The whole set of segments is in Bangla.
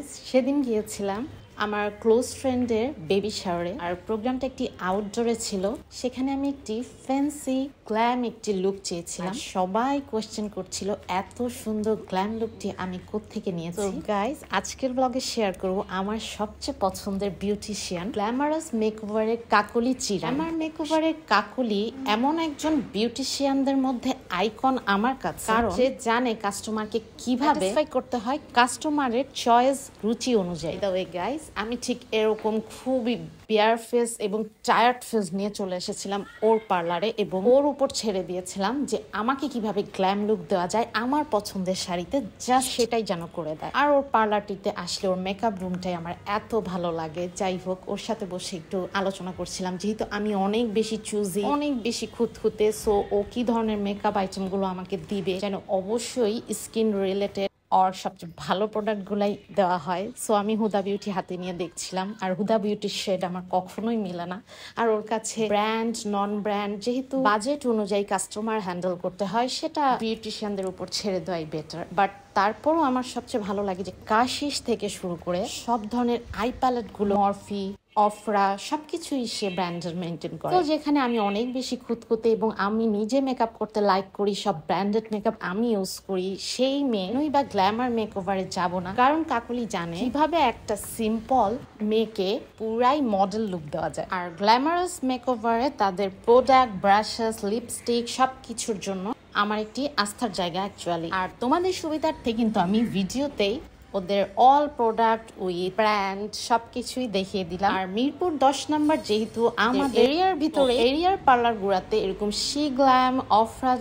গাইস, সেদিন গিয়েছিলাম আমার ক্লোজ ফ্রেন্ডের বেবি শাওয়ারে। আর প্রোগ্রামটা একটি আউটডোরে ছিল। সেখানে আমি একটি ফ্যান্সি গ্ল্যাম একটি লুক চেয়েছিলাম। সবাই কোয়েশ্চেন করছিল এত সুন্দর গ্ল্যাম লুকটি আমি কোত্থেকে নিয়েছি। তো গাইস, আজকের ব্লগে শেয়ার করব আমার সবচেয়ে পছন্দের বিউটিশিয়ান গ্ল্যামারাস মেকওভারের কাকলি চিরা। আমার মেকওভারের কাকলি এমন একজন বিউটিশিয়ানদের মধ্যে আইকন আমার কাছে, কারণ সে জানে কাস্টমারকে কিভাবে করতে হয় কাস্টমারের চয়েস রুচি অনুযায়ী। দ্য ওয়ে গাইস, আমি ঠিক এরকম খুবই বিয়ার ফেস এবং টায়ার্ড ফেস নিয়ে চলে এসেছিলাম ওর পার্লারে এবং ওর উপর ছেড়ে দিয়েছিলাম যে আমাকে কিভাবে গ্ল্যাম লুক দেওয়া যায় আমার পছন্দের শাড়িতে, জাস্ট সেটাই যেন করে দেয়। আর ওর পার্লারটিতে আসলে ওর মেকআপ রুমটাই আমার এত ভালো লাগে। যাই হোক, ওর সাথে বসে একটু আলোচনা করছিলাম, যেহেতু আমি অনেক বেশি চুজি, অনেক বেশি খুঁতখুঁতে, সো ও কি ধরনের মেকআপ আইটেমগুলো আমাকে দিবে যেন অবশ্যই স্কিন রিলেটেড আর সবচেয়ে ভালো প্রোডাক্টগুলাই দেওয়া হয়। সো আমি হুদা বিউটি হাতে নিয়ে দেখছিলাম, আর হুদা বিউটির শেড আমার কখনোই মিলে না। আর ওর কাছে ব্র্যান্ড নন ব্র্যান্ড যেহেতু বাজেট অনুযায়ী কাস্টমার হ্যান্ডেল করতে হয়, সেটা বিউটিশিয়ানদের উপর ছেড়ে দেওয়াই বেটার। বাট তারপরও আমার সবচেয়ে ভালো লাগে যে কাশিস থেকে শুরু করে সব ধরনের আই প্যালেটগুলো, মরফি, অফরা, সবকিছুই সে ব্র্যান্ডের মেনটেন করে। তো যেখানে আমি অনেক বেশি খুঁতখুঁতে এবং আমি নিজে মেকআপ করতে লাইক করি, সব ব্র্যান্ডেড মেকআপ আমি ইউজ করি, সেই মেয়ে বা গ্ল্যামার মেকওভারে যাব না। কারণ কাকলি জানে কিভাবে একটা সিম্পল মেয়েকে পুরাই মডেল লুক দেওয়া যায়। আর গ্ল্যামারাস মেকওভারে তাদের প্রোডাক্ট, ব্রাশেস, লিপস্টিক সবকিছুর জন্য আমার একটি আস্থার জায়গা অ্যাকচুয়ালি। আর তোমাদের সুবিধার্থে কিন্তু আমি ভিডিওতেই ওদের অল প্রোডাক্ট উইথ ব্র্যান্ড সবকিছুই দেখিয়ে দিলাম। আর মিরপুর 10 নম্বর যেহেতু আমাদের এরিয়ার ভিতরে, এরিয়ার পার্লার গুড়াতে এরকম শি গ্ল্যাম, অফরা,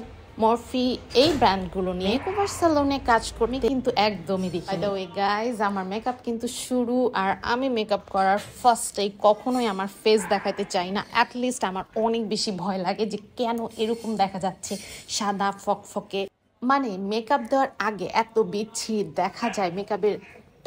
মরফি এই ব্র্যান্ডগুলো নিয়ে মেকওভার সালনে কাজ করতে কিন্তু একদমই দেখি। বাই দ্য ওয়ে গাইজ, আমার মেকআপ কিন্তু শুরু। আর আমি মেকআপ করার ফার্স্টেই কখনোই আমার ফেস দেখাতে চাই না। অ্যাটলিস্ট আমার অনেক বেশি ভয় লাগে যে কেন এরকম দেখা যাচ্ছে সাদা ফকফকে। মানে মেকআপ দেওয়ার আগে এত বিচ্ছিরি দেখা যায়, মেকআপের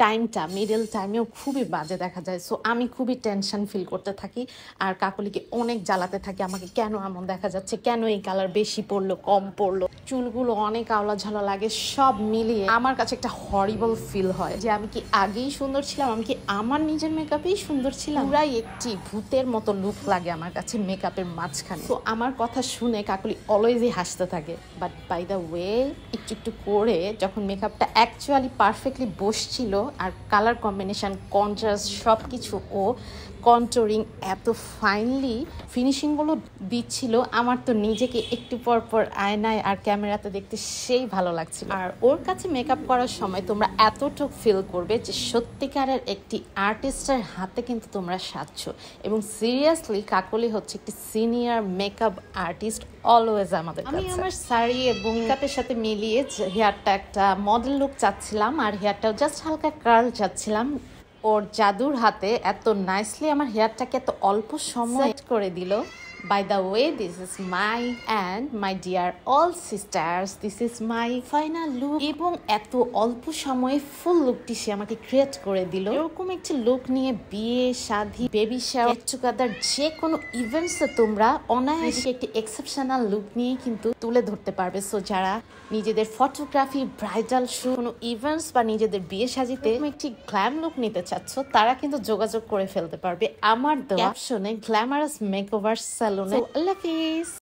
টাইমটা মিডল টাইমেও খুবই বাজে দেখা যায়। সো আমি খুবই টেনশন ফিল করতে থাকি আর কাকলিকে অনেক জ্বালাতে থাকি, আমাকে কেন এমন দেখা যাচ্ছে, কেন এই কালার বেশি পড়লো কম পড়লো, চুলগুলো অনেক আওলা ঝালা লাগে। সব মিলিয়ে আমার কাছে একটা হরিবল ফিল হয় যে আমি কি আগেই সুন্দর ছিলাম, আমি কি আমার নিজের মেকআপেই সুন্দর ছিলাম। পুরাই একটি ভূতের মতো লুক লাগে আমার কাছে মেকআপের মাঝখানে। তো আমার কথা শুনে কাকলি অলওয়েজই হাসতে থাকে। বাট বাই দ্য ওয়ে, একটু একটু করে যখন মেকআপটা অ্যাকচুয়ালি পারফেক্টলি বসছিল আর কালার কম্বিনেশন, কন্ট্রাস্ট সবকিছু ও কন্ট্রোরিং এত ফাইনলি ফিনিশিংগুলো দিচ্ছিল, আমার তো নিজেকে একটু পর পর আয়নায় আর ক্যামেরাতে দেখতে সেই ভালো লাগছিল। আর ওর কাছে মেকআপ করার সময় তোমরা এতটুকু ফিল করবে যে সত্যিকারের একটি আর্টিস্টের হাতে কিন্তু তোমরা সাজছ। এবং সিরিয়াসলি কাকলি হচ্ছে একটি সিনিয়র মেকআপ আর্টিস্ট অলওয়েজ আমাদের কাছে। আমি আমার শাড়ি এবং মেকআপের সাথে মিলিয়ে হেয়ারটা একটা মডেল লুক চাচ্ছিলাম, আর হেয়ারটাও জাস্ট হালকা কার্ল চাচ্ছিলাম। ওর জাদুর হাতে এত নাইসলি আমার হেয়ারটাকে এত অল্প সময় করে দিল। By the way, this is my and my dear all sisters, this is my final look. এবং এত অল্প সময়ে ফুল লুকটি সে আমাকে ক্রিয়েট করে দিল। এরকম একটি লুক নিয়ে বিয়ে, শাদী, বেবি শাওয়ার, গেট টুগেদার যে কোনো ইভেন্টসে তোমরা অনায়াসে একটি এক্সেপশনাল লুক নিয়ে কিন্তু তুলে ধরতে পারবে। সো যারা নিজেদের ফটোগ্রাফি, ব্রাইডাল শুট, কোনো ইভেন্টস বা নিজেদের বিয়ে সাজিতে একটি গ্ল্যাম লুক নিতে চাচ্ছ, তারা কিন্তু যোগাযোগ করে ফেলতে পারবে আমার দেওয়া ক্যাপশনে গ্ল্যামারাস মেকওভার সালনে। আল্লাহ হাফেজ।